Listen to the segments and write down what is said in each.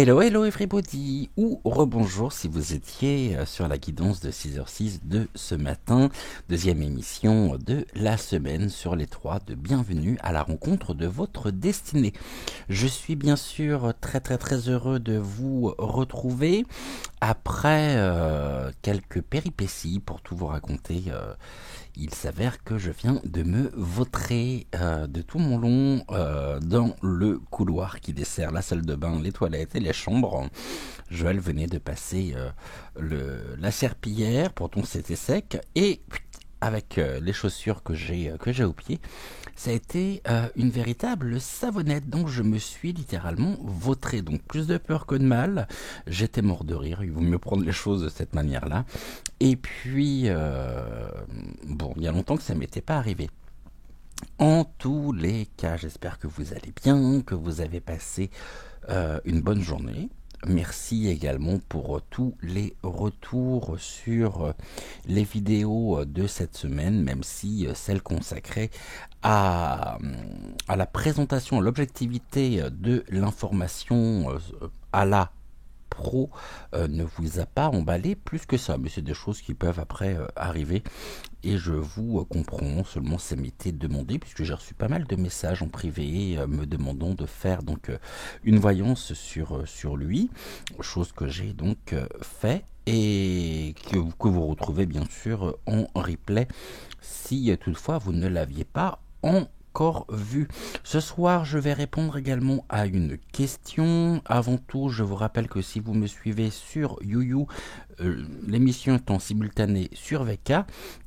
Hello, hello everybody, ou rebonjour si vous étiez sur la guidance de 6h06 de ce matin, deuxième émission de la semaine sur les 3 de Bienvenue à la rencontre de votre destinée. Je suis bien sûr très heureux de vous retrouver après quelques péripéties pour tout vous raconter. Il s'avère que je viens de me vautrer de tout mon long dans le couloir qui dessert la salle de bain, les toilettes et les chambres. Joël venait de passer la serpillière, pourtant c'était sec, et avec les chaussures que j'ai aux pieds, ça a été une véritable savonnette. Donc je me suis littéralement vautré. Donc plus de peur que de mal. J'étais mort de rire. Il vaut mieux prendre les choses de cette manière-là. Et puis, bon, il y a longtemps que ça ne m'était pas arrivé. En tous les cas, j'espère que vous allez bien, que vous avez passé une bonne journée. Merci également pour tous les retours sur les vidéos de cette semaine, même si celle consacrée à la présentation, à l'objectivité de l'information à la pro ne vous a pas emballé plus que ça, mais c'est des choses qui peuvent après arriver et je vous comprends, seulement ça m'était demandé puisque j'ai reçu pas mal de messages en privé me demandant de faire donc une voyance sur lui, chose que j'ai donc fait et que vous retrouvez bien sûr en replay si toutefois vous ne l'aviez pas encore vu. Ce soir, je vais répondre également à une question. Avant tout, je vous rappelle que si vous me suivez sur YouYou, l'émission est en simultané sur VK.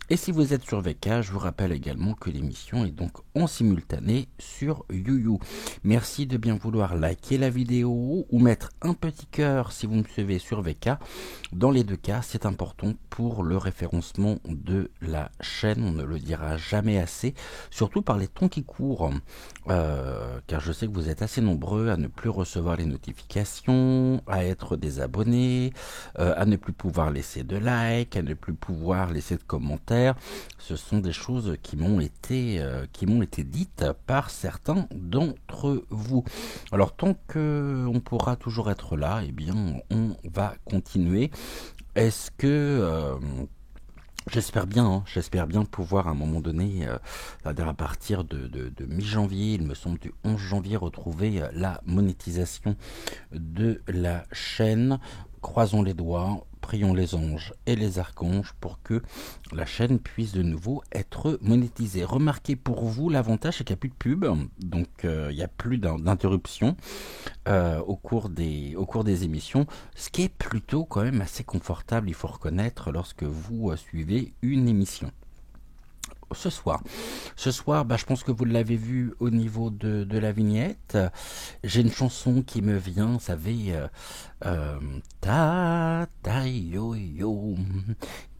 Et si vous êtes sur VK, je vous rappelle également que l'émission est donc en simultané sur YouYou. Merci de bien vouloir liker la vidéo ou mettre un petit cœur si vous me suivez sur VK. Dans les deux cas, c'est important pour le référencement de la chaîne. On ne le dira jamais assez, surtout par les temps qui courent. Car je sais que vous êtes assez nombreux à ne plus recevoir les notifications, à être désabonnés, à ne plus pouvoir laisser de likes, à ne plus pouvoir laisser de commentaires. Ce sont des choses qui m'ont été dites par certains d'entre vous. Alors tant qu'on pourra toujours être là, eh bien on va continuer. Est-ce que j'espère bien pouvoir à un moment donné, c'est-à-dire à partir de mi-janvier, il me semble du 11 janvier, retrouver la monétisation de la chaîne. Croisons les doigts, prions les anges et les archanges pour que la chaîne puisse de nouveau être monétisée. Remarquez pour vous, l'avantage c'est qu'il n'y a plus de pub, donc il n'y a plus d'interruption au cours des émissions, ce qui est plutôt quand même assez confortable, il faut reconnaître, lorsque vous suivez une émission. Ce soir, je pense que vous l'avez vu au niveau de la vignette. J'ai une chanson qui me vient, vous savez, ta yo yo.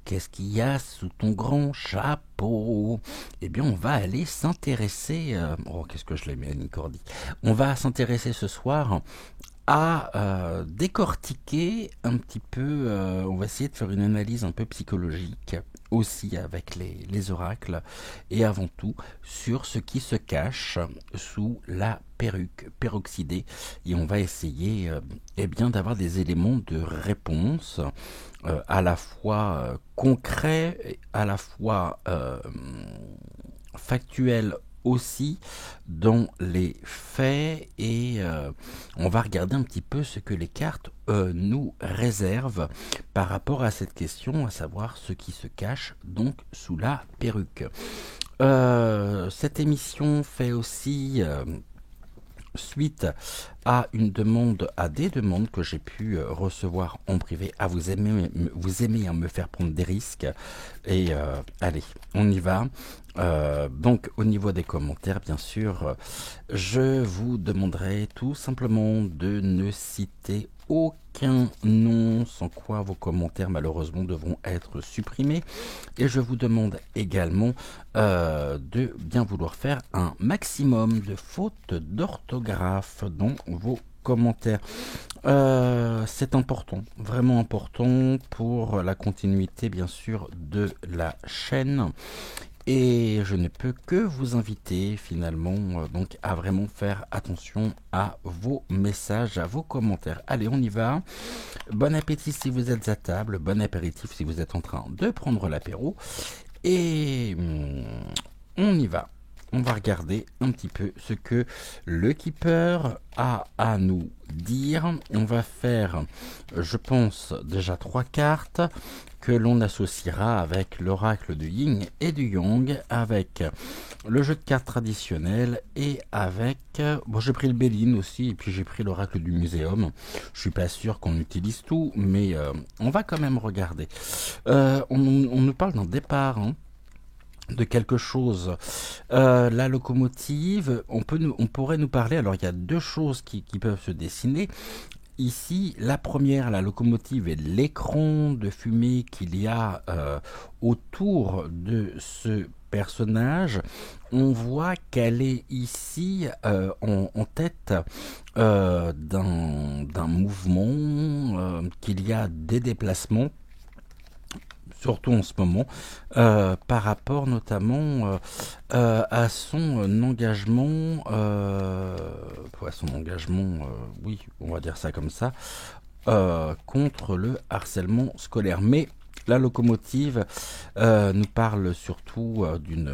Qu'est-ce qu'il y a sous ton grand chapeau? Eh bien, on va aller s'intéresser. Oh, qu'est-ce que je l'ai mis à Nicordi. On va s'intéresser ce soir à décortiquer un petit peu, on va essayer de faire une analyse un peu psychologique aussi avec les oracles et avant tout sur ce qui se cache sous la perruque peroxydée et on va essayer eh bien d'avoir des éléments de réponse à la fois concrets, à la fois factuels aussi dans les faits et on va regarder un petit peu ce que les cartes nous réservent par rapport à cette question, à savoir ce qui se cache donc sous la perruque. Cette émission fait aussi suite à des demandes que j'ai pu recevoir en privé. Vous aimez me faire prendre des risques et allez, on y va. Donc au niveau des commentaires, bien sûr, je vous demanderai tout simplement de ne citer aucun nom, sans quoi vos commentaires malheureusement devront être supprimés. Et je vous demande également de bien vouloir faire un maximum de fautes d'orthographe dans vos commentaires. C'est important, vraiment important pour la continuité bien sûr de la chaîne. Et je ne peux que vous inviter finalement donc à vraiment faire attention à vos messages, à vos commentaires. Allez, on y va. Bon appétit si vous êtes à table, bon apéritif si vous êtes en train de prendre l'apéro. Et on y va. On va regarder un petit peu ce que le keeper a à nous dire. On va faire, je pense, déjà 3 cartes que l'on associera avec l'oracle du yin et du yang, avec le jeu de cartes traditionnel et avec... Bon, j'ai pris le Béline aussi, et puis j'ai pris l'oracle du muséum. Je suis pas sûr qu'on utilise tout, mais on va quand même regarder. On nous parle d'un départ, hein, de quelque chose. La locomotive, on pourrait nous parler, alors il y a deux choses qui peuvent se dessiner. Ici, la première, la locomotive et l'écran de fumée qu'il y a autour de ce personnage, on voit qu'elle est ici en tête d'un mouvement, qu'il y a des déplacements, surtout en ce moment, par rapport notamment à son engagement, oui, on va dire ça comme ça, contre le harcèlement scolaire. Mais la locomotive nous parle surtout d'une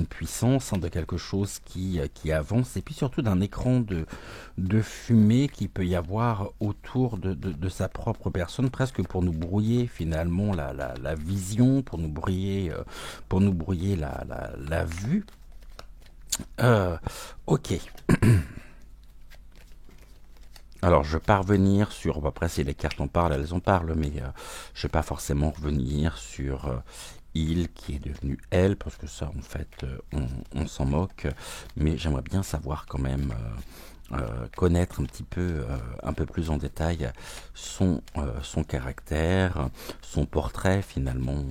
puissance, hein, de quelque chose qui avance, et puis surtout d'un écran de fumée qui peut y avoir autour de sa propre personne, presque pour nous brouiller finalement la vision, pour nous brouiller la vue. Ok. Alors, je vais pas revenir sur... Après, si les cartes en parlent, elles en parlent, mais je vais pas forcément revenir sur il qui est devenu elle, parce que ça, en fait, on s'en moque. Mais j'aimerais bien savoir quand même, connaître un peu plus en détail son caractère, son portrait, finalement,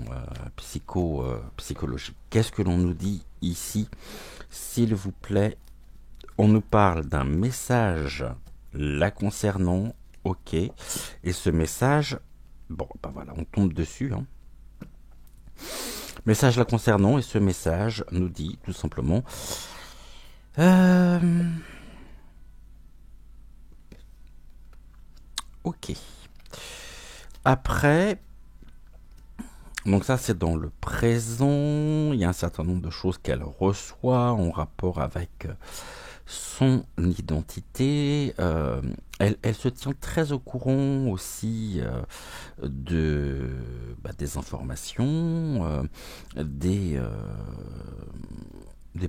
psychologique. Qu'est-ce que l'on nous dit ici? S'il vous plaît, on nous parle d'un message la concernant, ok, et ce message, bon, ben voilà, on tombe dessus, hein. Message la concernant, et ce message nous dit tout simplement, ok. Après, donc ça c'est dans le présent, il y a un certain nombre de choses qu'elle reçoit en rapport avec son identité. Elle se tient très au courant aussi des informations, des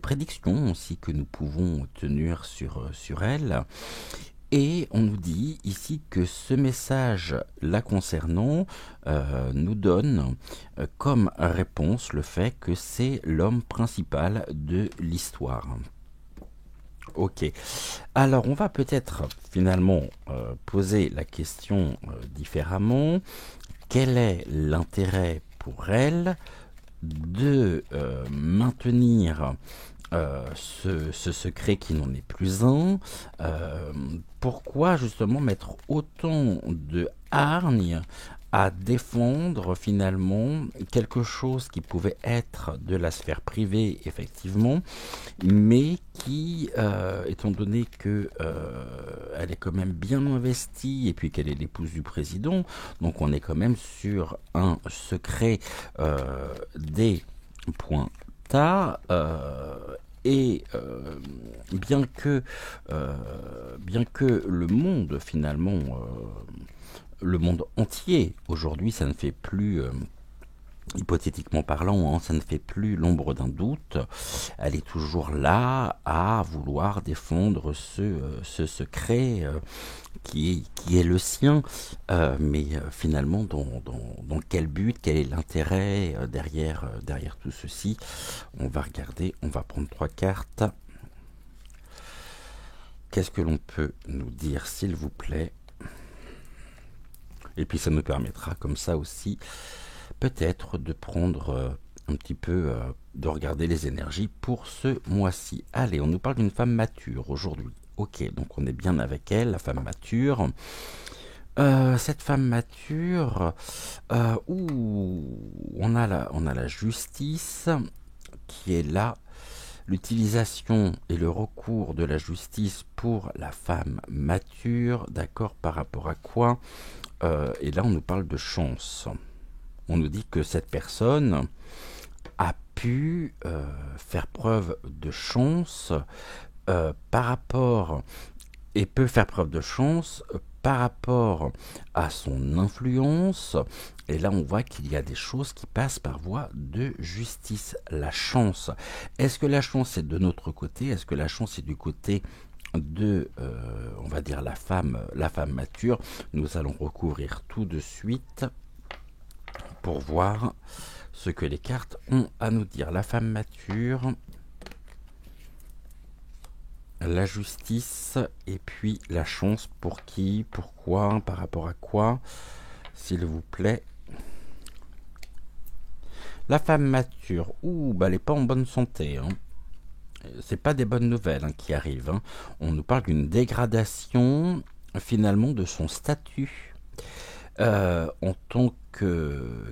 prédictions aussi que nous pouvons tenir sur elle. Et on nous dit ici que ce message la concernant nous donne comme réponse le fait que c'est l'homme principal de l'histoire. Ok. Alors, on va peut-être finalement poser la question différemment. Quel est l'intérêt pour elle de maintenir ce secret qui n'en est plus un? Pourquoi justement mettre autant de hargne à défendre finalement quelque chose qui pouvait être de la sphère privée, effectivement, mais qui, étant donné que elle est quand même bien investie et puis qu'elle est l'épouse du président, donc on est quand même sur un secret des points tas, et bien que le monde finalement, le monde entier aujourd'hui, ça ne fait plus, hypothétiquement parlant, hein, ça ne fait plus l'ombre d'un doute, elle est toujours là à vouloir défendre ce secret qui est le sien, mais finalement dans quel but, quel est l'intérêt derrière tout ceci? On va regarder, on va prendre 3 cartes. Qu'est-ce que l'on peut nous dire, s'il vous plaît? Et puis ça nous permettra comme ça aussi peut-être de prendre un petit peu, de regarder les énergies pour ce mois-ci. Allez, on nous parle d'une femme mature aujourd'hui. Ok, donc on est bien avec elle, la femme mature. Cette femme mature, on a la justice qui est là, l'utilisation et le recours de la justice pour la femme mature, d'accord, par rapport à quoi? Et là, on nous parle de chance. On nous dit que cette personne a pu faire preuve de chance par rapport et peut faire preuve de chance par rapport à son influence. Et là, on voit qu'il y a des choses qui passent par voie de justice. La chance. Est-ce que la chance est de notre côté? Est-ce que la chance est du côté de, on va dire, la femme mature? Nous allons recouvrir tout de suite pour voir ce que les cartes ont à nous dire. La femme mature, la justice et puis la chance. Pour qui? Pourquoi? Par rapport à quoi? S'il vous plaît. La femme mature, elle n'est pas en bonne santé. C'est pas des bonnes nouvelles qui arrivent. On nous parle d'une dégradation finalement de son statut en tant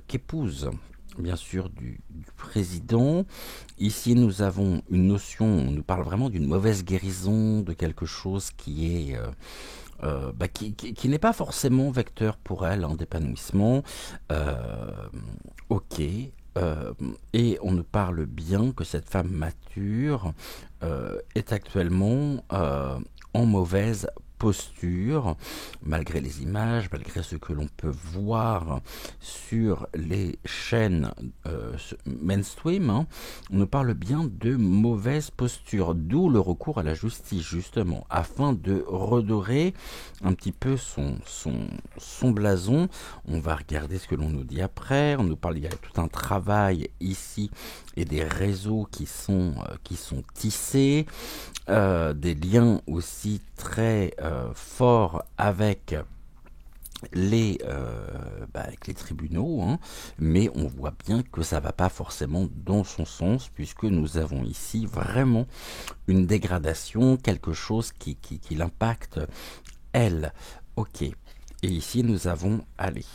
qu'épouse. Bien sûr du président. Ici nous avons une notion, on nous parle vraiment d'une mauvaise guérison, de quelque chose qui est qui n'est pas forcément vecteur pour elle d'épanouissement. Ok. Et on nous parle bien que cette femme mature est actuellement en mauvaise posture, malgré les images, malgré ce que l'on peut voir sur les chaînes mainstream, on nous parle bien de mauvaise posture, d'où le recours à la justice justement, afin de redorer un petit peu son blason. On va regarder ce que l'on nous dit après. On nous parle, il y a tout un travail ici et des réseaux qui sont tissés, des liens aussi très forts avec avec les tribunaux, mais on voit bien que ça va pas forcément dans son sens, puisque nous avons ici vraiment une dégradation, quelque chose qui l'impacte elle. Ok. Et ici nous avons, allez,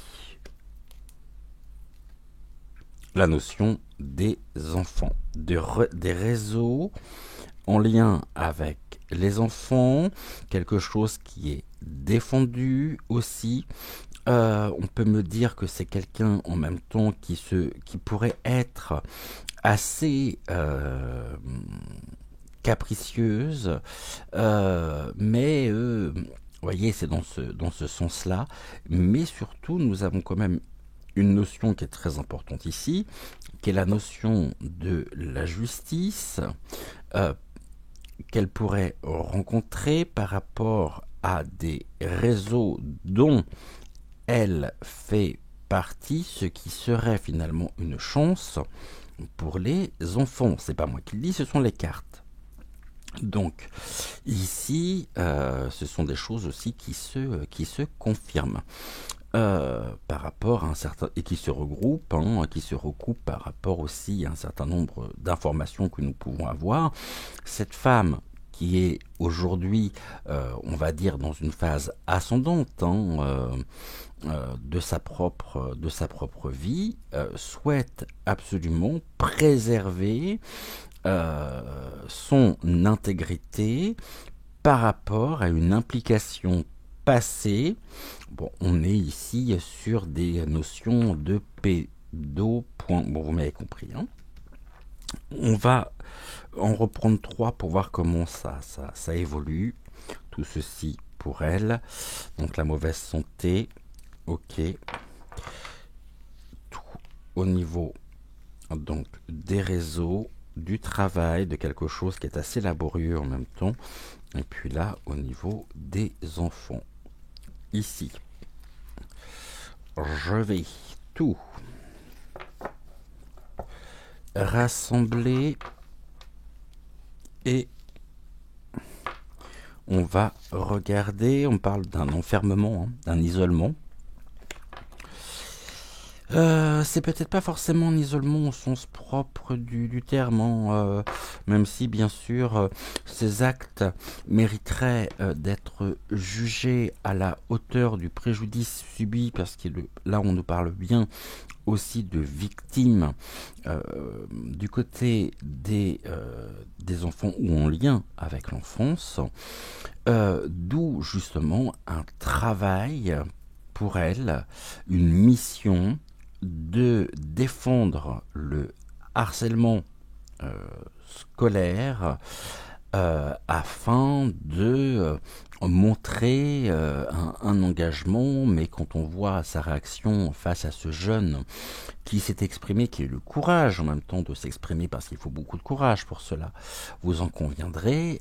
la notion des enfants, des réseaux en lien avec les enfants, quelque chose qui est défendu aussi. On peut me dire que c'est quelqu'un en même temps qui pourrait être assez capricieuse, mais vous voyez, c'est dans ce sens-là. Mais surtout, nous avons quand même une notion qui est très importante ici, qui est la notion de la justice, qu'elle pourrait rencontrer par rapport à des réseaux dont elle fait partie, ce qui serait finalement une chance pour les enfants. C'est pas moi qui le dis, ce sont les cartes. Donc ici, ce sont des choses aussi qui se confirment. Par rapport à un certain, et qui se regroupent, recoupent par rapport aussi à un certain nombre d'informations que nous pouvons avoir. Cette femme qui est aujourd'hui, on va dire, dans une phase ascendante de sa propre vie, souhaite absolument préserver son intégrité par rapport à une implication passée. Bon, on est ici sur des notions de pédo. Bon, vous m'avez compris. On va en reprendre 3 pour voir comment ça évolue. Tout ceci pour elle. Donc la mauvaise santé. Ok. Tout au niveau donc des réseaux, du travail, de quelque chose qui est assez laborieux en même temps. Et puis là, au niveau des enfants. Ici, je vais tout rassembler et on va regarder, on parle d'un enfermement, d'un isolement. C'est peut-être pas forcément un isolement au sens propre du terme, hein, même si bien sûr ces actes mériteraient d'être jugés à la hauteur du préjudice subi, parce que là on nous parle bien aussi de victimes du côté des enfants ou en lien avec l'enfance, d'où justement un travail pour elle, une mission de défendre le harcèlement euh, scolaire afin de montrer un engagement, mais quand on voit sa réaction face à ce jeune qui s'est exprimé, qui a eu le courage en même temps de s'exprimer, parce qu'il faut beaucoup de courage pour cela, vous en conviendrez,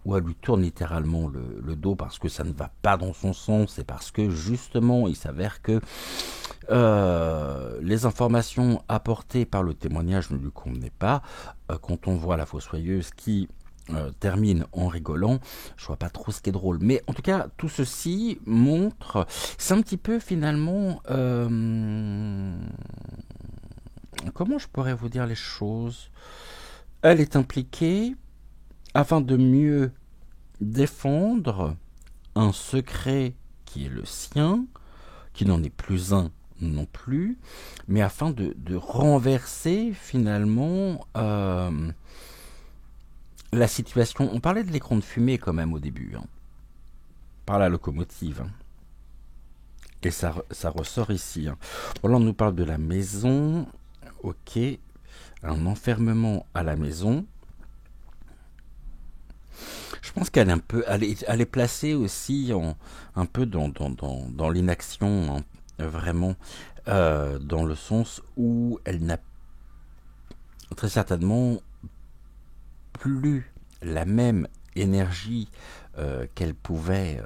ou elle lui tourne littéralement le dos parce que ça ne va pas dans son sens, et parce que justement il s'avère que les informations apportées par le témoignage ne lui convenaient pas. Quand on voit la fossoyeuse qui termine en rigolant, je vois pas trop ce qui est drôle. Mais en tout cas, tout ceci montre, c'est un petit peu finalement, comment je pourrais vous dire les choses. Elle est impliquée afin de mieux défendre un secret qui est le sien, qui n'en est plus un non plus, mais afin de renverser finalement la situation. On parlait de l'écran de fumée quand même au début, hein, par la locomotive. Hein. Et ça ressort ici. Hein. Bon, là, on nous parle de la maison. Ok. Un enfermement à la maison. Je pense qu'elle est un peu, elle est placée aussi un peu dans l'inaction, hein, vraiment, dans le sens où elle n'a très certainement plus la même énergie qu'elle pouvait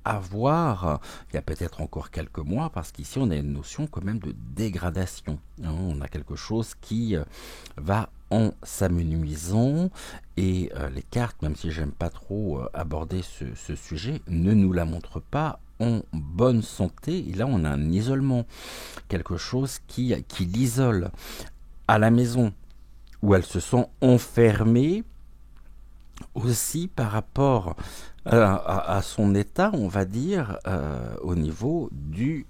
avoir il y a peut-être encore quelques mois, parce qu'ici on a une notion quand même de dégradation, hein. On a quelque chose qui va en s'amenuisant, et les cartes, même si j'aime pas trop aborder ce sujet, ne nous la montrent pas en bonne santé. Et là on a un isolement, quelque chose qui l'isole à la maison, où elle se sent enfermée aussi par rapport à son état, on va dire, au niveau de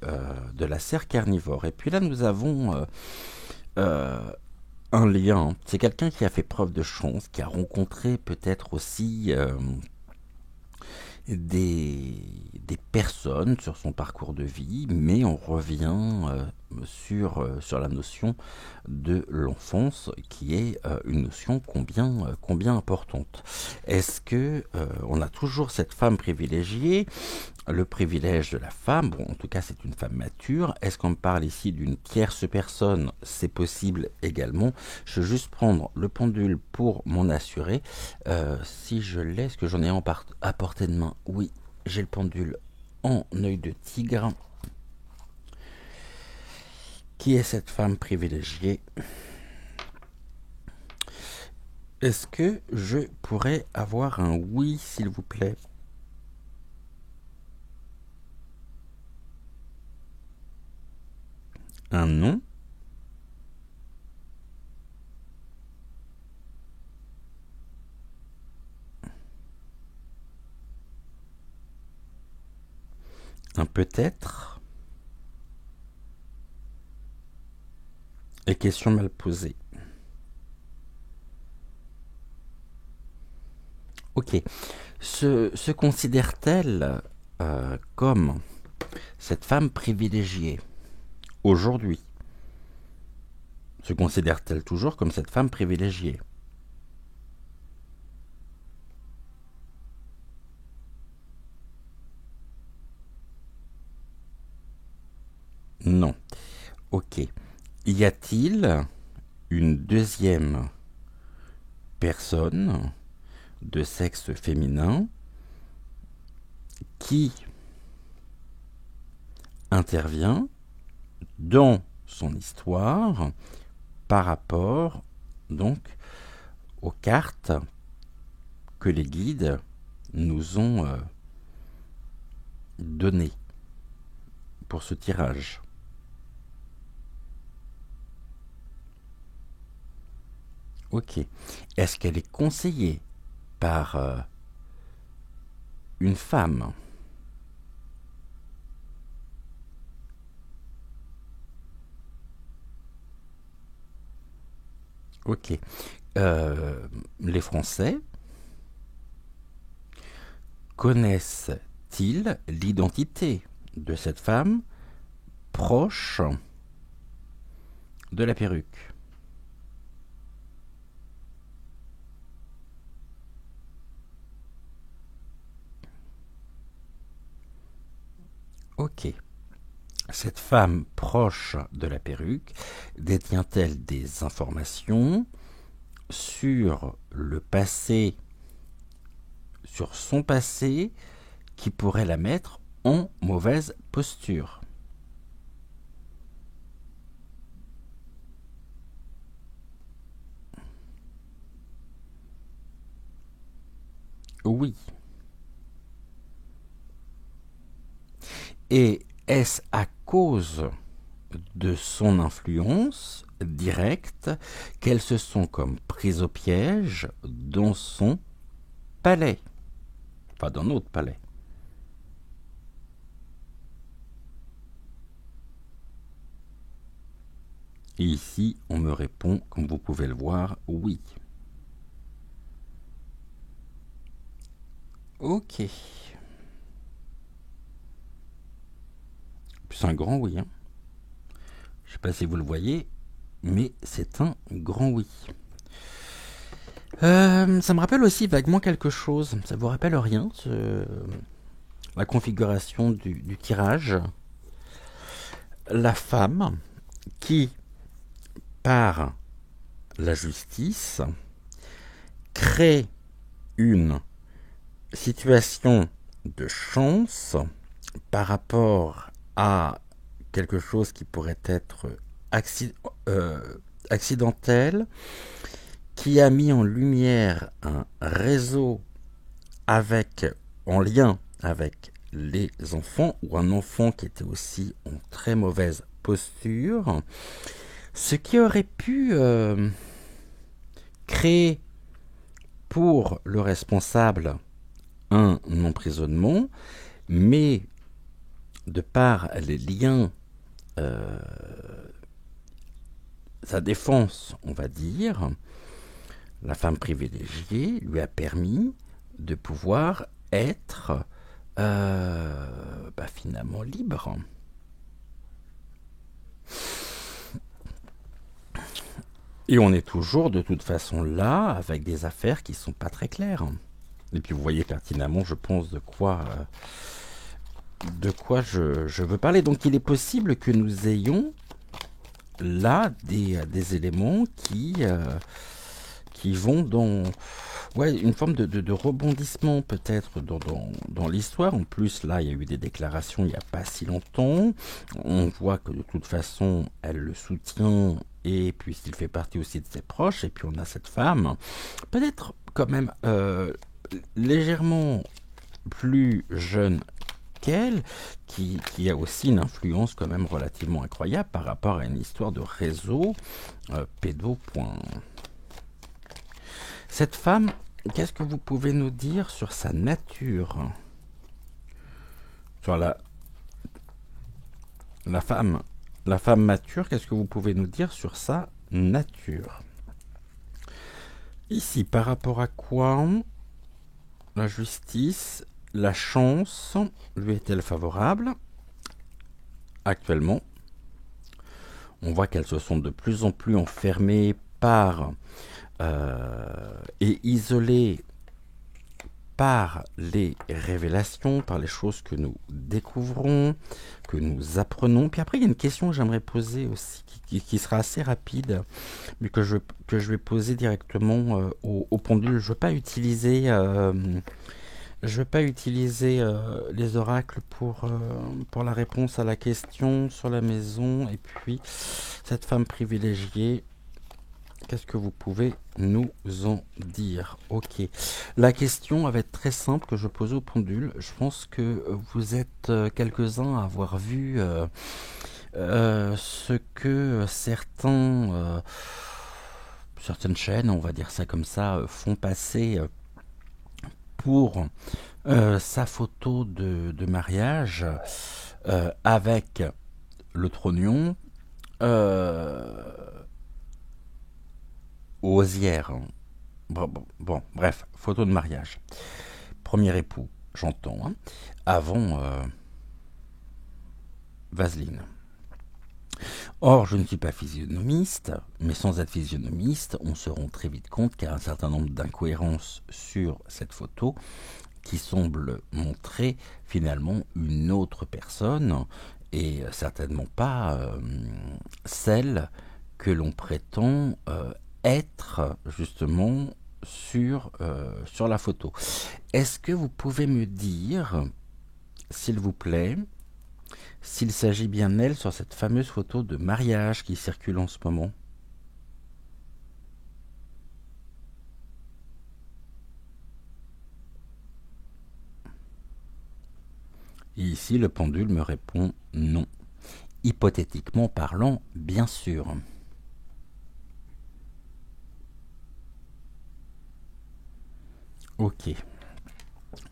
la serre carnivore. Et puis là, nous avons euh, un lien. C'est quelqu'un qui a fait preuve de chance, qui a rencontré peut-être aussi des personnes sur son parcours de vie, mais on revient sur la notion de l'enfance, qui est une notion combien importante. Est-ce que on a toujours cette femme privilégiée, le privilège de la femme? Bon, en tout cas, c'est une femme mature. Est-ce qu'on parle ici d'une tierce personne? C'est possible également. Je vais juste prendre le pendule pour m'en assurer. Si je l'ai, est-ce que j'en ai à portée de main? Oui, j'ai le pendule en œil de tigre. Qui est cette femme privilégiée? Est-ce que je pourrais avoir un oui, s'il vous plaît? Un non? Un peut-être? Et question mal posée. Ok. Se considère-t-elle comme cette femme privilégiée aujourd'hui? Se considère-t-elle toujours comme cette femme privilégiée? Non. Ok. Y a-t-il une deuxième personne de sexe féminin qui intervient dans son histoire par rapport donc aux cartes que les guides nous ont données pour ce tirage? Ok. Est-ce qu'elle est conseillée par une femme? Ok. Les Français connaissent-ils l'identité de cette femme proche de la perruque? Ok. Cette femme proche de la perruque détient-elle des informations sur le passé, sur son passé, qui pourrait la mettre en mauvaise posture? Oui. Et est-ce à cause de son influence directe qu'elles se sont comme prises au piège dans son palais? Enfin, dans notre palais. Et ici, on me répond, comme vous pouvez le voir, oui. Ok. C'est un grand oui. Hein. Je ne sais pas si vous le voyez, mais c'est un grand oui. Ça me rappelle aussi vaguement quelque chose. Ça vous rappelle rien, la configuration du tirage? La femme qui, par la justice, crée une situation de chance par rapport à quelque chose qui pourrait être accidentel, qui a mis en lumière un réseau avec, en lien avec les enfants, ou un enfant qui était aussi en très mauvaise posture, ce qui aurait pu créer pour le responsable un emprisonnement, mais de par les liens, euh, sa défense, on va dire, la femme privilégiée lui a permis de pouvoir être finalement libre. Et on est toujours de toute façon là avec des affaires qui sont pas très claires. Et puis vous voyez pertinemment, je pense, de quoi je veux parler. Donc il est possible que nous ayons là des éléments qui vont dans une forme de rebondissement peut-être dans l'histoire. En plus, là, il y a eu des déclarations il n'y a pas si longtemps. On voit que de toute façon, elle le soutient et puis il fait partie aussi de ses proches. Et puis on a cette femme, peut-être quand même légèrement plus jeune qu'elle, qui a aussi une influence quand même relativement incroyable par rapport à une histoire de réseau pédo. Cette femme, qu'est-ce que vous pouvez nous dire sur sa nature? Sur la femme, la femme mature, qu'est-ce que vous pouvez nous dire sur sa nature? Ici, par rapport à quoi la justice, la chance lui est-elle favorable? Actuellement, on voit qu'elles se sont de plus en plus enfermées par et isolées par les révélations, par les choses que nous découvrons, que nous apprenons. Puis après, il y a une question que j'aimerais poser aussi, qui sera assez rapide, mais que je vais poser directement au pendule. Je ne veux pas utiliser, les oracles pour la réponse à la question sur la maison. Et puis, cette femme privilégiée, qu'est-ce que vous pouvez nous en dire? Ok. La question va être très simple que je pose au pendule. Je pense que vous êtes quelques-uns à avoir vu ce que certains certaines chaînes, on va dire ça comme ça, font passer pour sa photo de mariage avec le trognon osière. Bon, bref, photo de mariage. Premier époux, j'entends. Hein. Avant Vaseline. Or, je ne suis pas physionomiste, mais sans être physionomiste, on se rend très vite compte qu'il y a un certain nombre d'incohérences sur cette photo qui semble montrer finalement une autre personne et certainement pas celle que l'on prétend être justement sur la photo. Est-ce que vous pouvez me dire, s'il vous plaît, s'il s'agit bien d'elle sur cette fameuse photo de mariage qui circule en ce moment? Et ici, le pendule me répond non. Hypothétiquement parlant, bien sûr. Ok.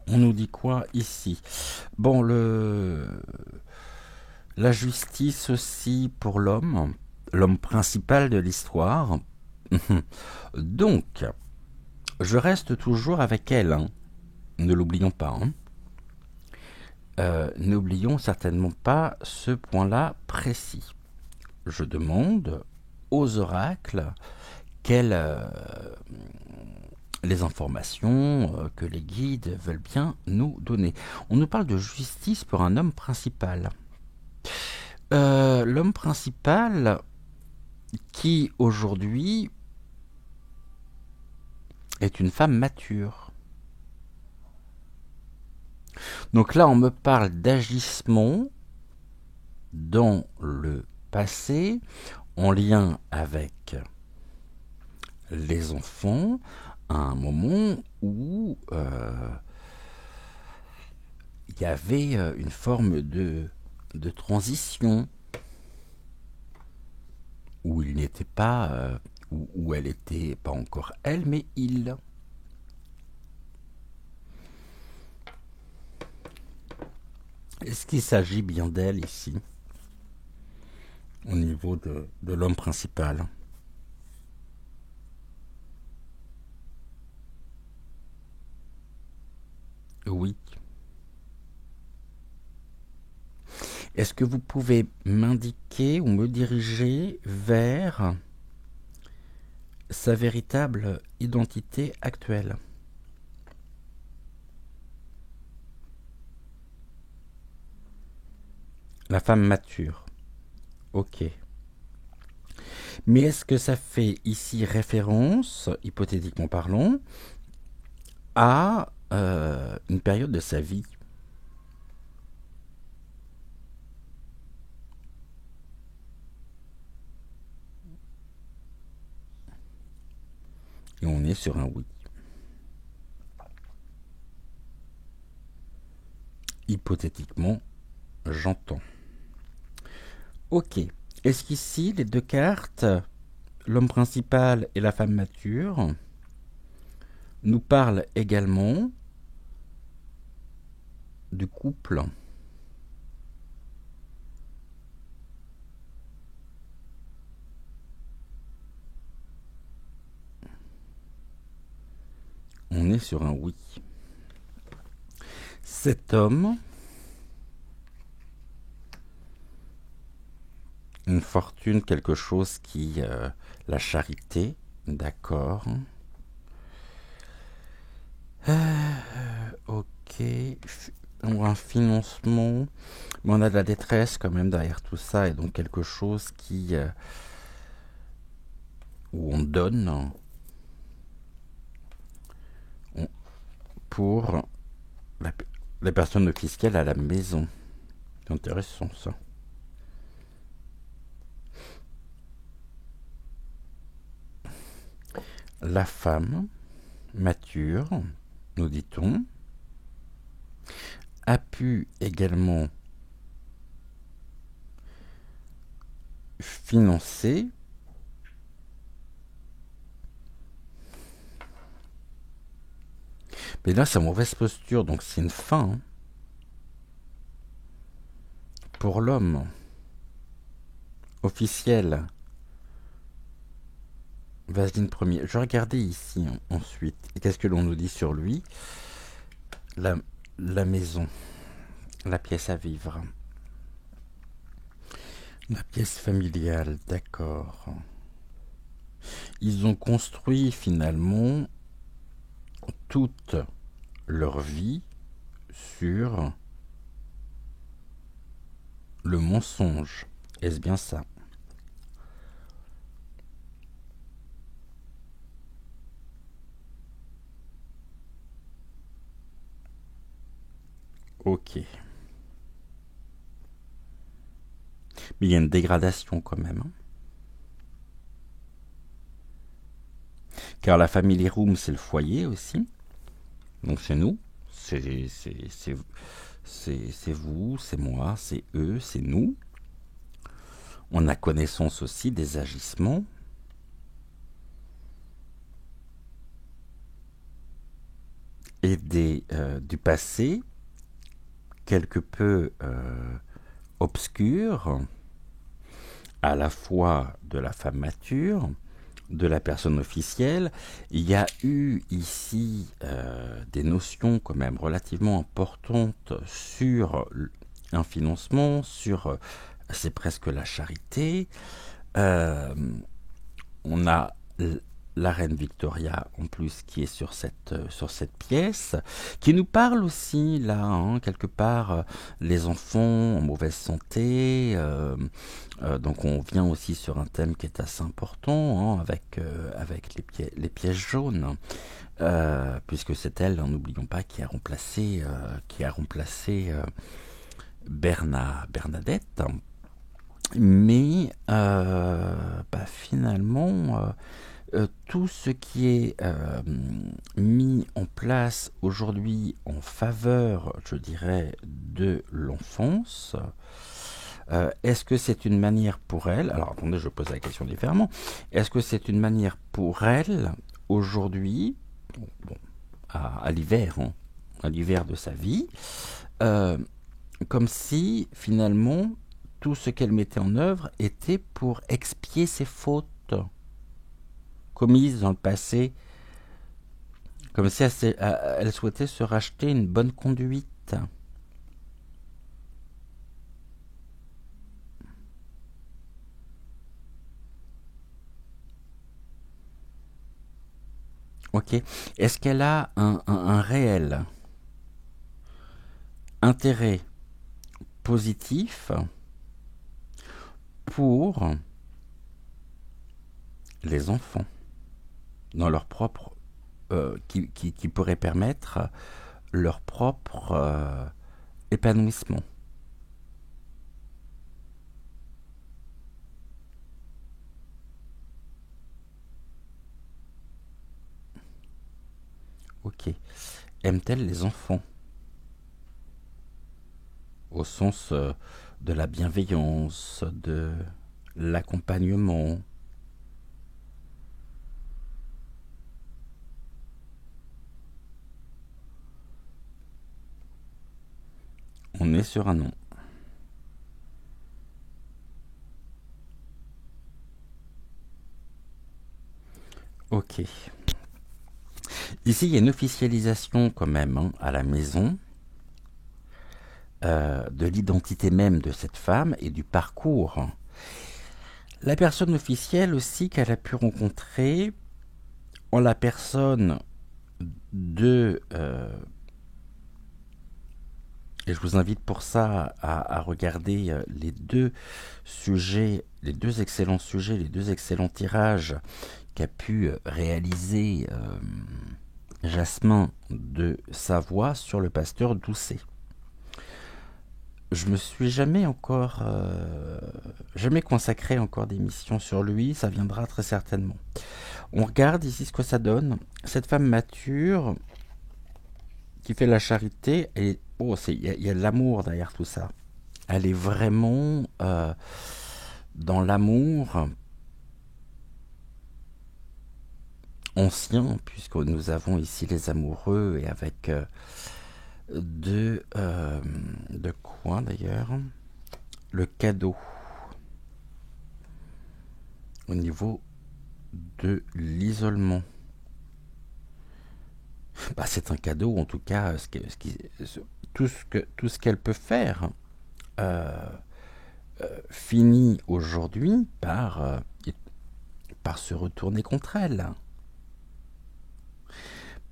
On nous dit quoi ici? Bon, la justice aussi pour l'homme principal de l'histoire. Donc, je reste toujours avec elle. Hein. Ne l'oublions pas. Hein. N'oublions certainement pas ce point-là précis. Je demande aux oracles quelles les informations que les guides veulent bien nous donner. On nous parle de justice pour un homme principal. L'homme principal qui aujourd'hui est une femme mature. Donc là, on me parle d'agissement dans le passé en lien avec les enfants à un moment où il y avait une forme de transition où il n'était pas où elle n'était pas encore elle mais il. Est-ce qu'il s'agit bien d'elle ici au niveau de l'homme principal? Oui. Est-ce que vous pouvez m'indiquer ou me diriger vers sa véritable identité actuelle? La femme mature. Ok. Mais est-ce que ça fait ici référence, hypothétiquement parlant, à une période de sa vie? Et on est sur un oui. Hypothétiquement, j'entends. Ok. Est-ce qu'ici, les deux cartes, l'homme principal et la femme mature, nous parlent également du couple? On est sur un oui. Cet homme, une fortune, quelque chose qui... la charité, d'accord. Ok. Un financement. Mais on a de la détresse quand même derrière tout ça, et donc quelque chose qui... où on donne pour la personne fiscale à la maison. C'est intéressant ça. La femme mature, nous dit-on, a pu également financer Mais là, c'est mauvaise posture, donc c'est une fin hein, pour l'homme officiel. Vaseline premier. Je regardais ici ensuite. Et qu'est-ce que l'on nous dit sur lui? la, la maison, la pièce à vivre, la pièce familiale, d'accord. Ils ont construit finalement toute leur vie sur le mensonge. Est-ce bien ça? Ok. Mais il y a une dégradation quand même. Hein. Car la family room, c'est le foyer aussi. Donc c'est nous. C'est vous, c'est moi, c'est eux, c'est nous. On a connaissance aussi des agissements. Et du passé quelque peu obscur, à la fois de la femme mature, de la personne officielle. Il y a eu ici des notions quand même relativement importantes sur un financement, sur c'est presque la charité. On a la reine Victoria en plus qui est sur cette pièce, qui nous parle aussi là, hein, quelque part, les enfants en mauvaise santé, donc on vient aussi sur un thème qui est assez important, hein, avec les pièces jaunes, puisque c'est elle, hein, n'oublions pas, qui a remplacé Bernadette, mais finalement tout ce qui est mis en place aujourd'hui en faveur, je dirais, de l'enfance, est-ce que c'est une manière pour elle, alors attendez, je pose la question différemment, est-ce que c'est une manière pour elle, aujourd'hui, à l'hiver, hein, à l'hiver de sa vie, euh, comme si finalement tout ce qu'elle mettait en œuvre était pour expier ses fautes commises dans le passé, comme si elle souhaitait se racheter une bonne conduite. Ok. Est-ce qu'elle a un réel intérêt positif pour les enfants dans leur propre qui pourrait permettre leur propre épanouissement? Ok. Aime-t-elle les enfants au sens de la bienveillance, de l'accompagnement? On est sur un non. Ok. Ici, il y a une officialisation quand même, hein, à la maison, de l'identité même de cette femme et du parcours. La personne officielle aussi qu'elle a pu rencontrer en la personne de... et je vous invite pour ça à regarder les deux sujets, les deux excellents sujets, les deux excellents tirages qu'a pu réaliser Jasmin de Savoie sur le pasteur Doucet. Je me suis jamais consacré encore d'émission sur lui, ça viendra très certainement. On regarde ici ce que ça donne. Cette femme mature qui fait la charité, et il y a de l'amour derrière tout ça. Elle est vraiment dans l'amour ancien, puisque nous avons ici les amoureux, et avec de quoi d'ailleurs? Le cadeau au niveau de l'isolement. Bah, c'est un cadeau, en tout cas, tout ce qu'elle peut faire euh, finit aujourd'hui par se retourner contre elle.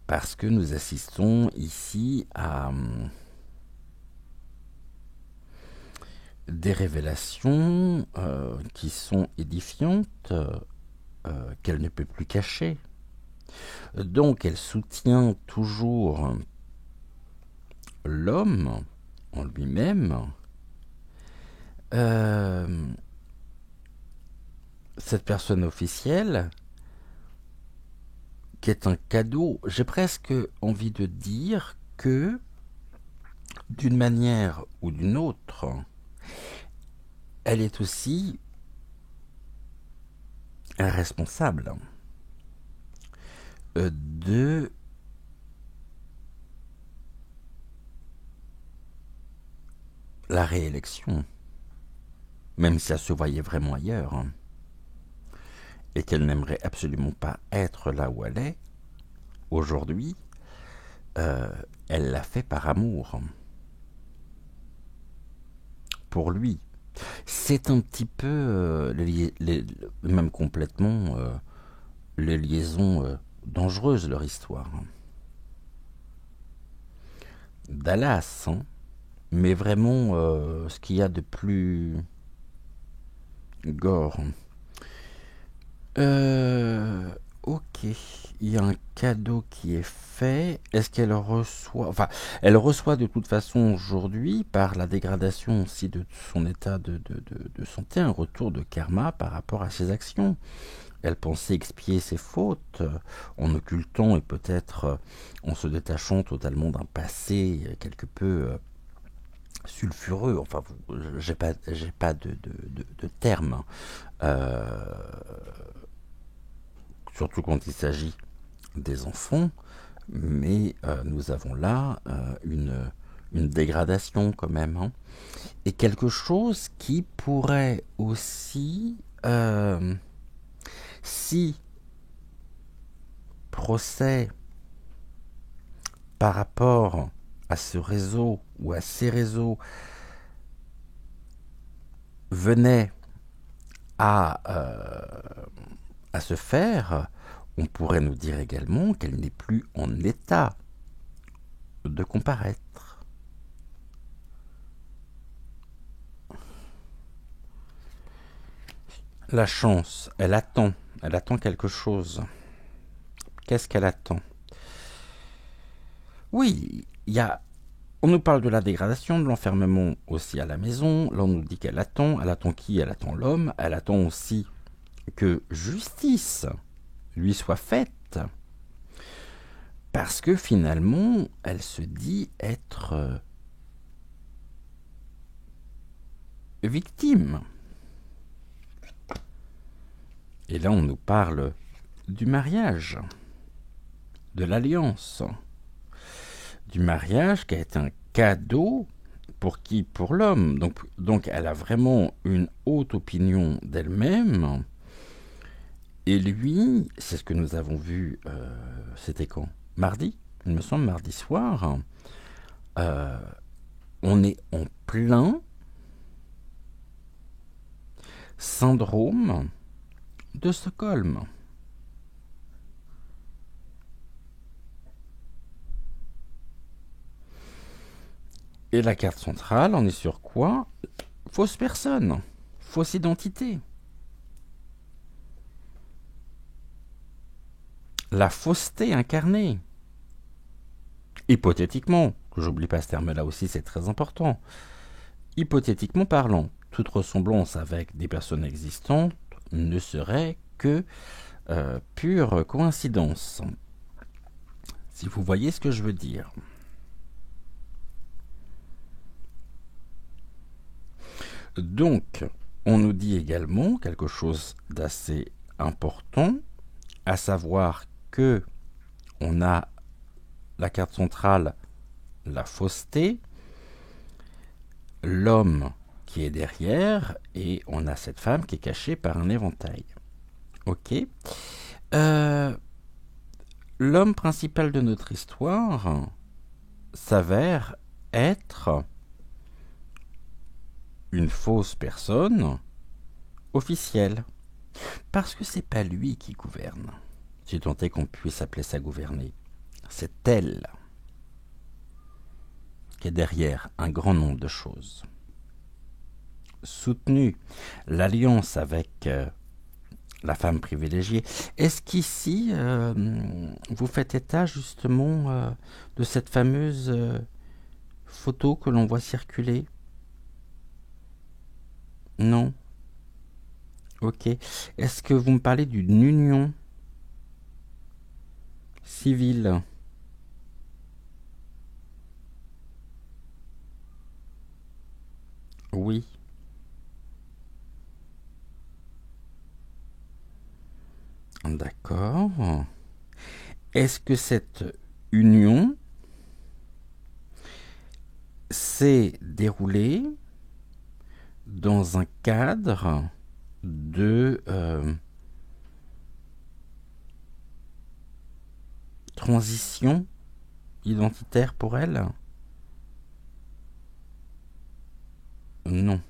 Parce que nous assistons ici à des révélations qui sont édifiantes, qu'elle ne peut plus cacher. Donc elle soutient toujours l'homme en lui-même. Cette personne officielle, qui est un cadeau, j'ai presque envie de dire que, d'une manière ou d'une autre, elle est aussi responsable de la réélection, même si elle se voyait vraiment ailleurs, et qu'elle n'aimerait absolument pas être là où elle est, aujourd'hui, elle l'a fait par amour. Pour lui. C'est un petit peu, même complètement, les liaisons dangereuses, leur histoire. Dallas, hein, mais vraiment ce qu'il y a de plus gore. Ok, il y a un cadeau qui est fait. Est-ce qu'elle reçoit... Enfin, elle reçoit de toute façon aujourd'hui, par la dégradation aussi de son état de santé, un retour de karma par rapport à ses actions. Elle pensait expier ses fautes en occultant et peut-être en se détachant totalement d'un passé quelque peu sulfureux. Enfin, j'ai pas de terme. Surtout quand il s'agit des enfants, mais nous avons là une dégradation quand même, hein, et quelque chose qui pourrait aussi, si procès par rapport à ce réseau ou à ces réseaux venait à se faire, on pourrait nous dire également qu'elle n'est plus en état de comparaître. La chance, elle attend quelque chose. Qu'est-ce qu'elle attend? Oui, on nous parle de la dégradation, de l'enfermement aussi à la maison. Là, on nous dit qu'elle attend. Elle attend qui? Elle attend l'homme. Elle attend aussi que justice lui soit faite. Parce que finalement, elle se dit être victime. Et là, on nous parle du mariage, de l'alliance, du mariage qui a été un cadeau pour qui? Pour l'homme. Donc elle a vraiment une haute opinion d'elle-même. Et lui, c'est ce que nous avons vu, c'était quand? Mardi, il me semble, mardi soir. On est en plein syndrome de Stockholm. Et la carte centrale, on est sur quoi? Fausse personne, fausse identité. La fausseté incarnée. Hypothétiquement, j'oublie pas ce terme-là aussi, c'est très important. Hypothétiquement parlant, toute ressemblance avec des personnes existantes ne serait que pure coïncidence. Si vous voyez ce que je veux dire. Donc, on nous dit également quelque chose d'assez important, à savoir que on a la carte centrale, la fausseté, l'homme qui est derrière, et on a cette femme qui est cachée par un éventail. Ok. L'homme principal de notre histoire s'avère être une fausse personne officielle. Parce que c'est pas lui qui gouverne. Si tant est qu'on puisse appeler ça gouverner. C'est elle qui est derrière un grand nombre de choses. Soutenu l'alliance avec la femme privilégiée. Est-ce qu'ici, vous faites état justement de cette fameuse photo que l'on voit circuler? Non. Ok. Est-ce que vous me parlez d'une union civile? Oui. D'accord. Est-ce que cette union s'est déroulée dans un cadre de transition identitaire pour elle? Non.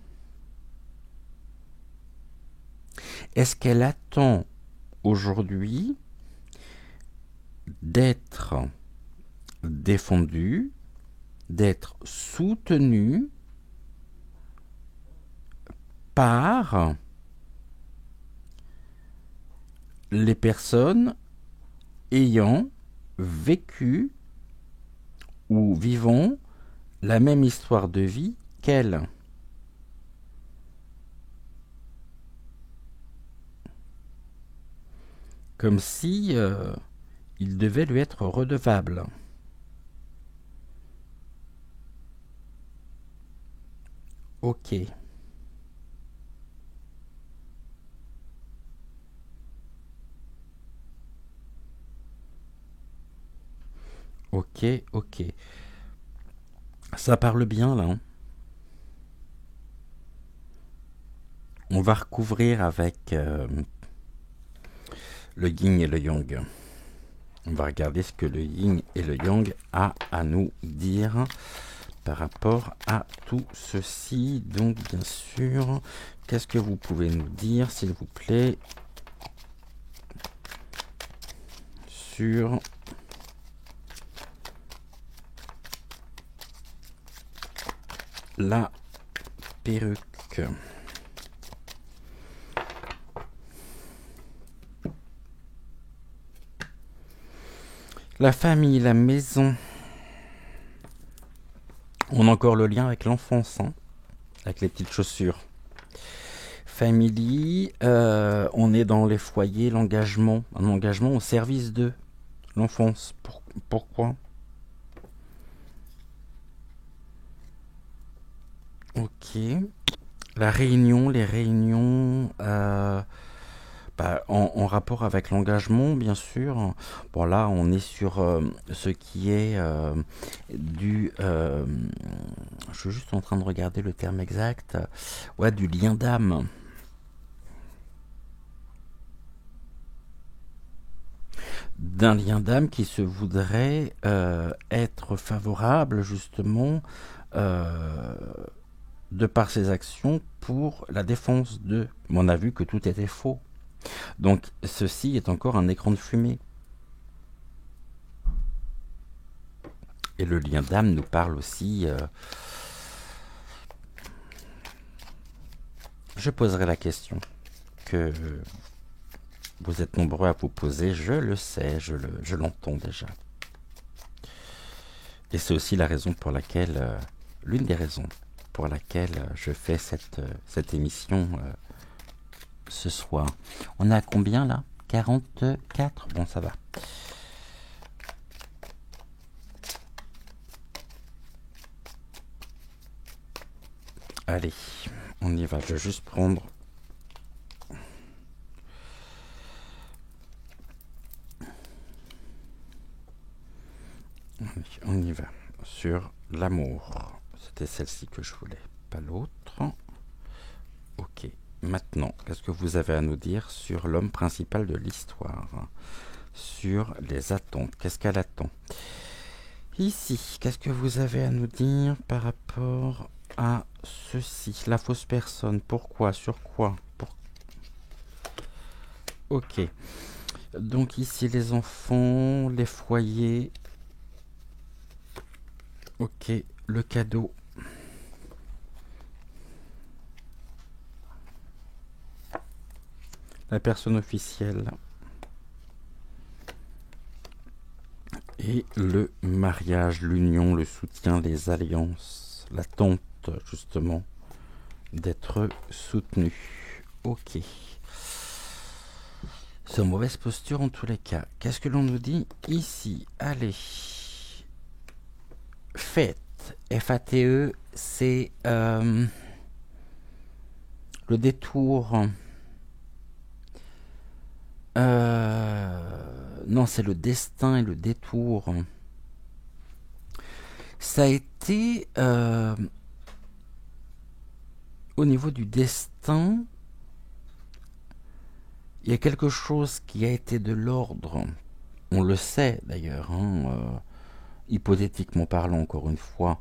Est-ce qu'elle attend aujourd'hui d'être défendue, d'être soutenue par les personnes ayant vécu ou vivant la même histoire de vie qu'elle? Comme si il devait lui être redevable. Ok. Ok, ok. Ça parle bien là. Hein. On va recouvrir avec le yin et le yang. On va regarder ce que le yin et le yang a à nous dire par rapport à tout ceci. Donc bien sûr, qu'est-ce que vous pouvez nous dire, s'il vous plaît, sur la perruque? La famille, la maison. On a encore le lien avec l'enfance, hein, avec les petites chaussures. Family, on est dans les foyers, l'engagement, un engagement au service de l'enfance. Pourquoi? Ok. La réunion, les réunions, en rapport avec l'engagement, bien sûr. Bon, là, on est sur ce qui est du... je suis juste en train de regarder le terme exact. Ouais, du lien d'âme. D'un lien d'âme qui se voudrait être favorable, justement, de par ses actions pour la défense d'eux. Mais on a vu que tout était faux. Donc ceci est encore un écran de fumée. Et le lien d'âme nous parle aussi... je poserai la question que vous êtes nombreux à vous poser, je le sais, je l'entends déjà. Et c'est aussi la raison pour laquelle, l'une des raisons pour laquelle je fais cette émission ce soir. On est à combien là? 44? Bon, ça va. Allez, on y va. Je vais juste prendre... on y va. Sur l'amour. C'était celle-ci que je voulais, pas l'autre. Ok. Maintenant, qu'est-ce que vous avez à nous dire sur l'homme principal de l'histoire? Sur les attentes. Qu'est-ce qu'elle attend? Ici, qu'est-ce que vous avez à nous dire par rapport à ceci? La fausse personne. Pourquoi? Sur quoi? Ok. Donc ici, les enfants, les foyers. Ok. Le cadeau. La personne officielle. Et le mariage, l'union, le soutien, les alliances, l'attente justement d'être soutenu. Ok. C'est en mauvaise posture en tous les cas. Qu'est-ce que l'on nous dit ici? Allez. Fête. F-A-T-E, c'est le détour. Non, c'est le destin et le détour. Ça a été au niveau du destin, il y a quelque chose qui a été de l'ordre. On le sait d'ailleurs, hypothétiquement parlant, encore une fois,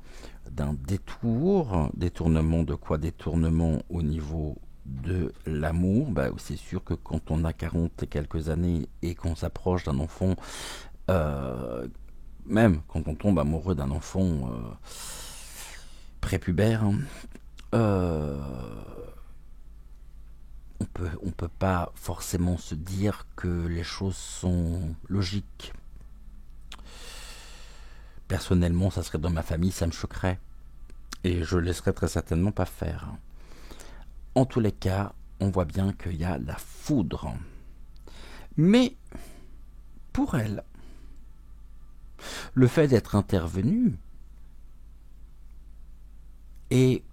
d'un détour. Détournement de quoi? Détournement au niveau de l'amour. C'est sûr que quand on a 40 et quelques années et qu'on s'approche d'un enfant, même quand on tombe amoureux d'un enfant prépubère, on peut pas forcément se dire que les choses sont logiques. Personnellement, ça serait dans ma famille, ça me choquerait. Et je le laisserais très certainement pas faire. En tous les cas, on voit bien qu'il y a la foudre. Mais, pour elle, le fait d'être intervenu et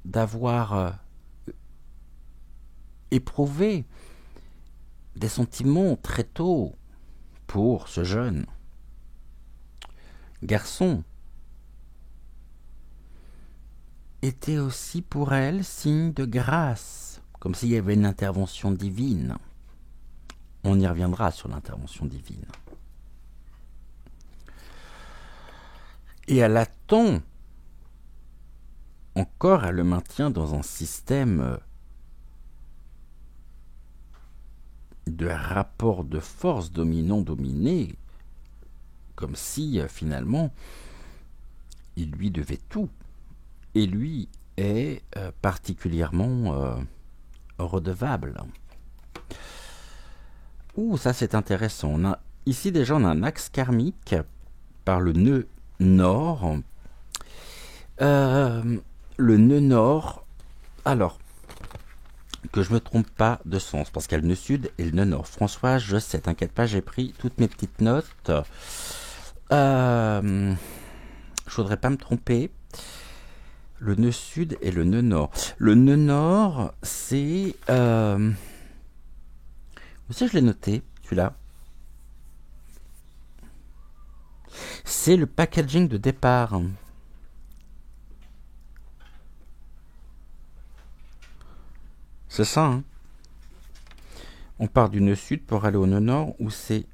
d'avoir éprouvé des sentiments très tôt pour ce jeune garçon était aussi pour elle signe de grâce, comme s'il y avait une intervention divine. On y reviendra sur l'intervention divine. Et elle attend, encore elle le maintient dans un système de rapport de force dominant-dominé, comme si finalement il lui devait tout. Et lui est particulièrement redevable. Ça c'est intéressant. Ici déjà on a un axe karmique par le nœud nord. Le nœud nord, alors, que je me trompe pas de sens, parce qu'il y a le nœud sud et le nœud nord. François, je sais, t'inquiète pas, j'ai pris toutes mes petites notes. Je voudrais pas me tromper. Le nœud sud et le nœud nord. Le nœud nord, c'est... Vous savez, je l'ai noté, celui-là. C'est le packaging de départ. C'est ça, hein. On part du nœud sud pour aller au nœud nord, ou c'est...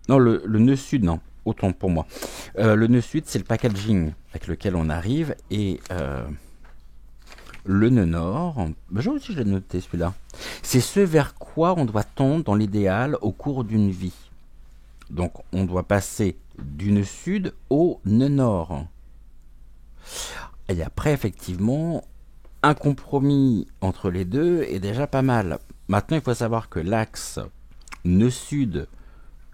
Non, le nœud sud, non. Autant pour moi. Le nœud sud, c'est le packaging avec lequel on arrive, et le nœud nord, j'ai aussi je l'ai noté celui-là, c'est ce vers quoi on doit tendre dans l'idéal au cours d'une vie. Donc on doit passer du nœud sud au nœud nord. Et après, effectivement, un compromis entre les deux est déjà pas mal. Maintenant, il faut savoir que l'axe nœud sud,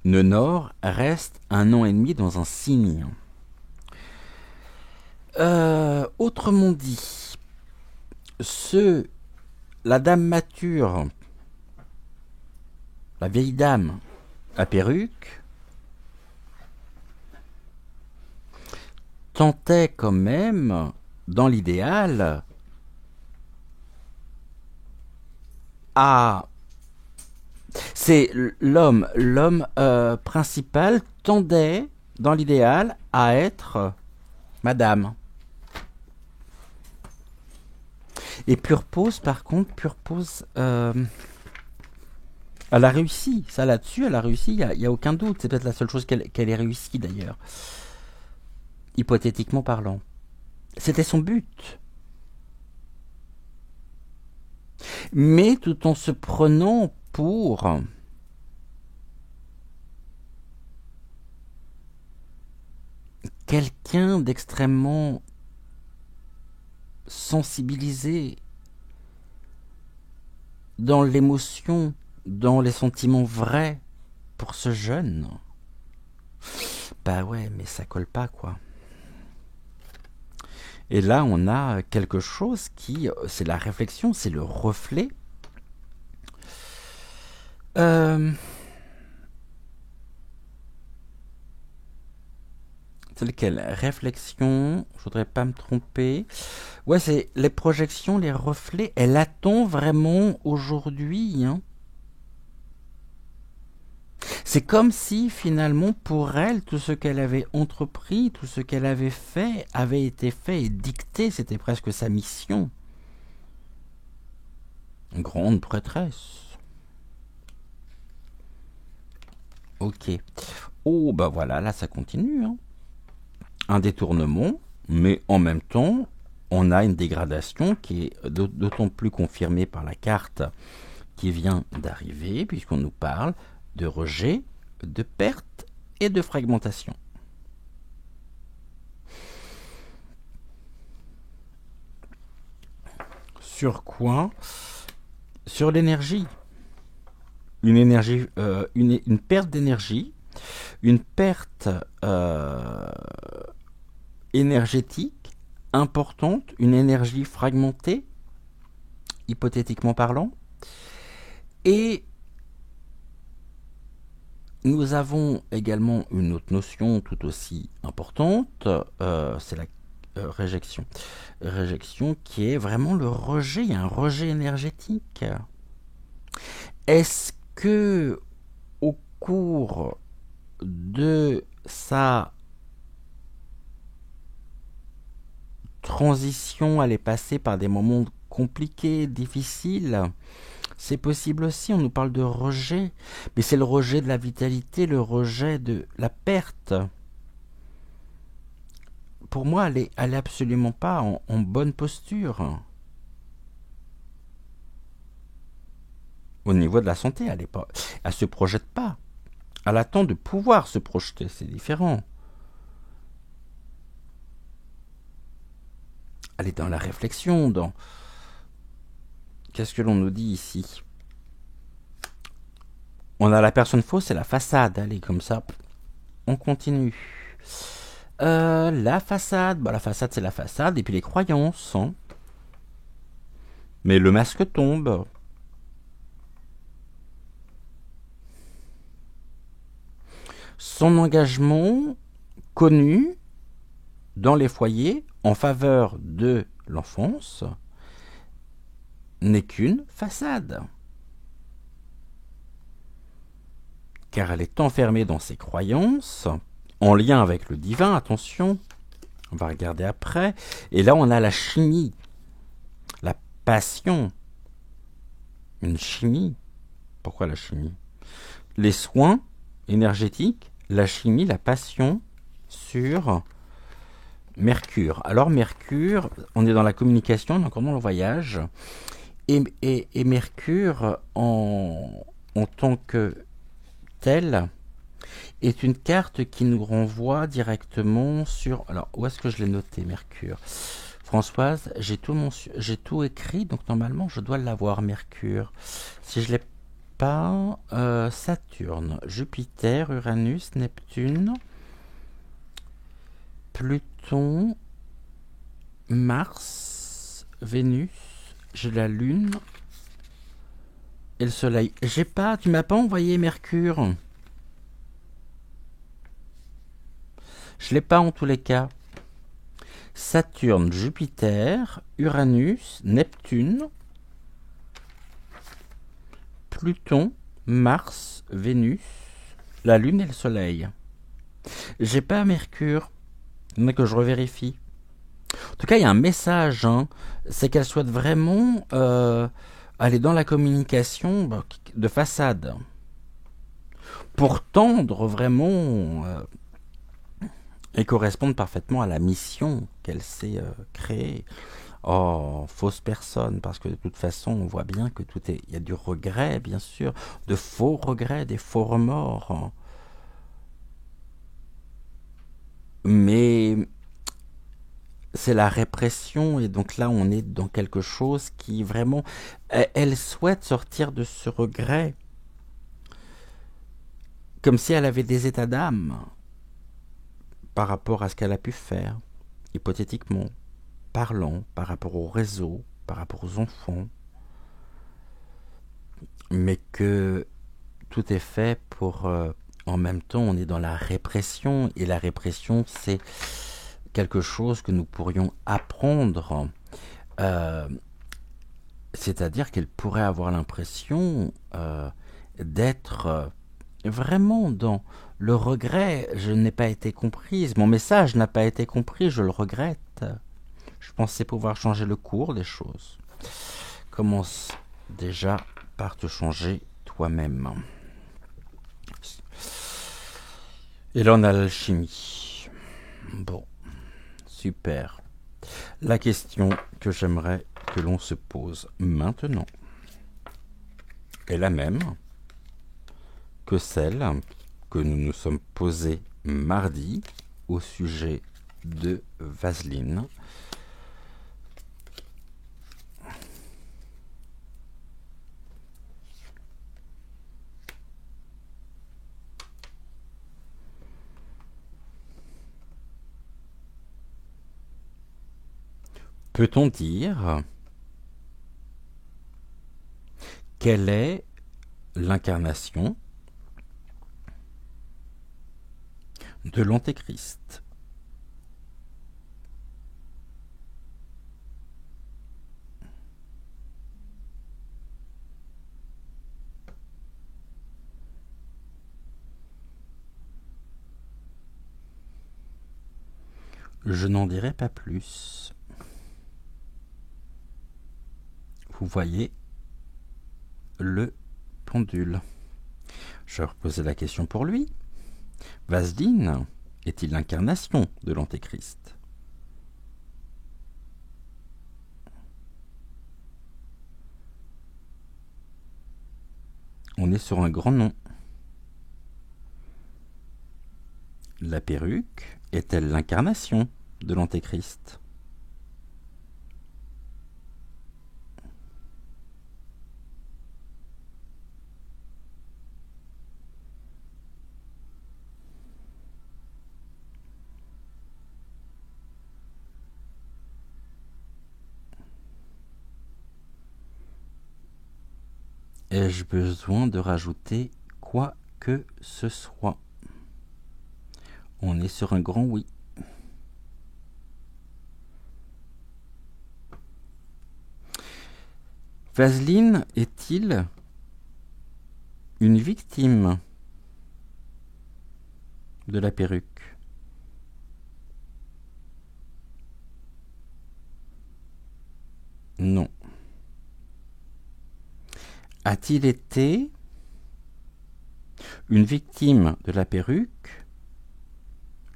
nœud nord reste 1 an et demi dans un signe. Autrement dit, la dame mature, la vieille dame à perruque, tentait quand même, dans l'idéal, c'est l'homme principal tendait, dans l'idéal, à être madame. Et Pure Pose, par contre, Pure Pose, elle a réussi. Ça, là-dessus, elle a réussi, il n'y a aucun doute. C'est peut-être la seule chose qu'elle ait réussi, d'ailleurs. Hypothétiquement parlant. C'était son but. Mais tout en se prenant pour quelqu'un d'extrêmement sensibilisé dans l'émotion, dans les sentiments vrais pour ce jeune. Bah ouais, mais ça colle pas, quoi. Et là, on a quelque chose qui, c'est la réflexion, c'est le reflet. C'est lequel? Réflexion, je voudrais pas me tromper. Ouais, c'est les projections, les reflets. Elle attend vraiment aujourd'hui, hein. C'est comme si finalement pour elle, tout ce qu'elle avait entrepris, tout ce qu'elle avait fait, avait été fait et dicté, c'était presque sa mission. Une grande prêtresse. Ok. Oh, bah voilà, là ça continue, hein. Un détournement, mais en même temps, on a une dégradation qui est d'autant plus confirmée par la carte qui vient d'arriver, puisqu'on nous parle de rejet, de perte et de fragmentation. Sur quoi? Sur l'énergie. Une énergie, une perte d'énergie, une perte énergétique importante, une énergie fragmentée, hypothétiquement parlant, et nous avons également une autre notion tout aussi importante, c'est la réjection. Réjection qui est vraiment le rejet, il y a un rejet énergétique. Est-ce que au cours de sa transition, elle est passée par des moments compliqués, difficiles? C'est possible aussi, on nous parle de rejet, mais c'est le rejet de la vitalité, le rejet de la perte. Pour moi, elle est absolument pas en bonne posture. Au niveau de la santé, elle se projette pas. Elle attend de pouvoir se projeter, c'est différent. Elle est dans la réflexion, dans... Qu'est-ce que l'on nous dit ici? On a la personne fausse et la façade. Allez, comme ça, on continue. La façade, la façade c'est la façade, et puis les croyances. Hein. Mais le masque tombe. Son engagement connu dans les foyers en faveur de l'enfance n'est qu'une façade. Car elle est enfermée dans ses croyances, en lien avec le divin, attention, on va regarder après. Et là, on a la chimie, la passion, une chimie. Pourquoi la chimie? Les soins énergétiques, la chimie, la passion sur Mercure. Alors Mercure, on est dans la communication, on est encore dans le voyage. Et Mercure, en tant que tel, est une carte qui nous renvoie directement sur... Alors, où est-ce que je l'ai noté, Mercure? Françoise, j'ai tout écrit, donc normalement, je dois l'avoir, Mercure. Si je l'ai pas, Saturne, Jupiter, Uranus, Neptune, Pluton, Mars, Vénus, j'ai la Lune et le Soleil. Tu m'as pas envoyé Mercure. Je l'ai pas en tous les cas. Saturne, Jupiter, Uranus, Neptune, Pluton, Mars, Vénus, la Lune et le Soleil. J'ai pas Mercure. Mais que je revérifie. En tout cas, il y a un message, hein, c'est qu'elle souhaite vraiment aller dans la communication de façade. Pour tendre vraiment et correspondre parfaitement à la mission qu'elle s'est créée. Oh, fausse personne, parce que de toute façon, on voit bien que tout est... Il y a du regret, bien sûr, de faux regrets, des faux remords. Mais c'est la répression, et donc là, on est dans quelque chose qui vraiment... Elle souhaite sortir de ce regret, comme si elle avait des états d'âme par rapport à ce qu'elle a pu faire, hypothétiquement, parlant, par rapport au réseau, par rapport aux enfants, mais que tout est fait pour... en même temps, on est dans la répression, et la répression, c'est quelque chose que nous pourrions apprendre. C'est-à-dire qu'elle pourrait avoir l'impression d'être vraiment dans le regret. Je n'ai pas été comprise, mon message n'a pas été compris, je le regrette. Je pensais pouvoir changer le cours des choses. Commence déjà par te changer toi-même. Et là, on a l'alchimie. Bon, super. La question que j'aimerais que l'on se pose maintenant est la même que celle que nous nous sommes posées mardi au sujet de Vaseline. Peut-on dire quelle est l'incarnation de l'Antéchrist? Je n'en dirai pas plus. Vous voyez le pendule. Je vais reposer la question pour lui. Vaseline est-il l'incarnation de l'Antéchrist? On est sur un grand nom. La perruque est-elle l'incarnation de l'Antéchrist? Ai-je besoin de rajouter quoi que ce soit? On est sur un grand oui. Vaseline est-il une victime de la perruque? Non. A-t-il été une victime de la perruque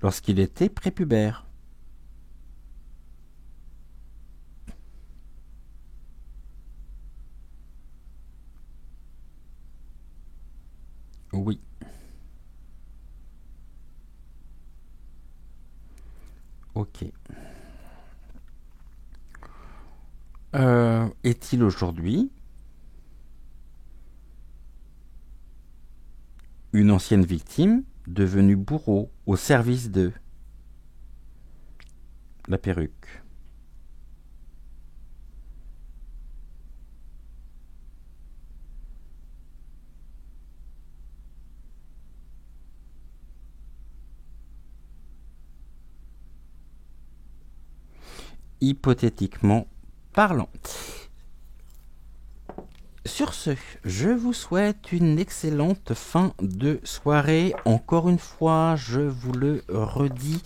lorsqu'il était prépubère? Oui. Ok. Est-il aujourd'hui une ancienne victime devenue bourreau au service de la perruque? Hypothétiquement parlant. Sur ce, je vous souhaite une excellente fin de soirée. Encore une fois, je vous le redis,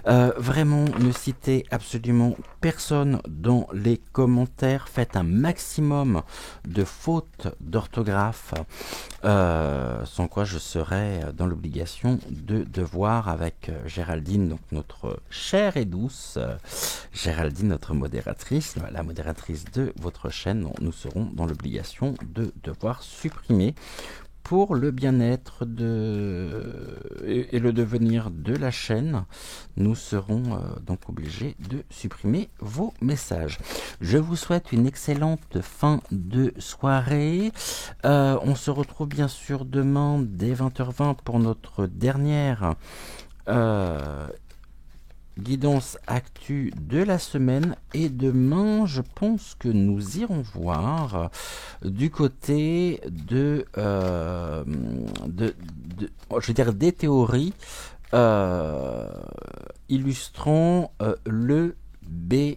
vraiment ne citez absolument personne dans les commentaires. Faites un maximum de fautes d'orthographe, sans quoi je serai dans l'obligation de devoir, avec Géraldine, donc notre chère et douce Géraldine, notre modératrice, la modératrice de votre chaîne, nous serons dans l'obligation de devoir supprimer pour le bien-être et le devenir de la chaîne. Nous serons donc obligés de supprimer vos messages. Je vous souhaite une excellente fin de soirée. On se retrouve bien sûr demain dès 20h20 pour notre dernière guidance actu de la semaine, et demain je pense que nous irons voir du côté de je veux dire des théories illustrant le BS.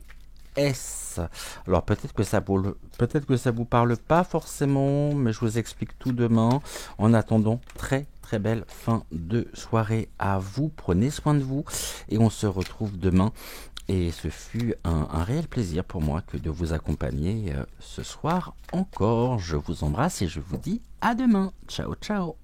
Alors peut-être que ça vous parle pas forcément, mais je vous explique tout demain. En attendant, très belle fin de soirée à vous, prenez soin de vous et on se retrouve demain. Et ce fut un réel plaisir pour moi que de vous accompagner ce soir encore. Je vous embrasse et je vous dis à demain. Ciao ciao.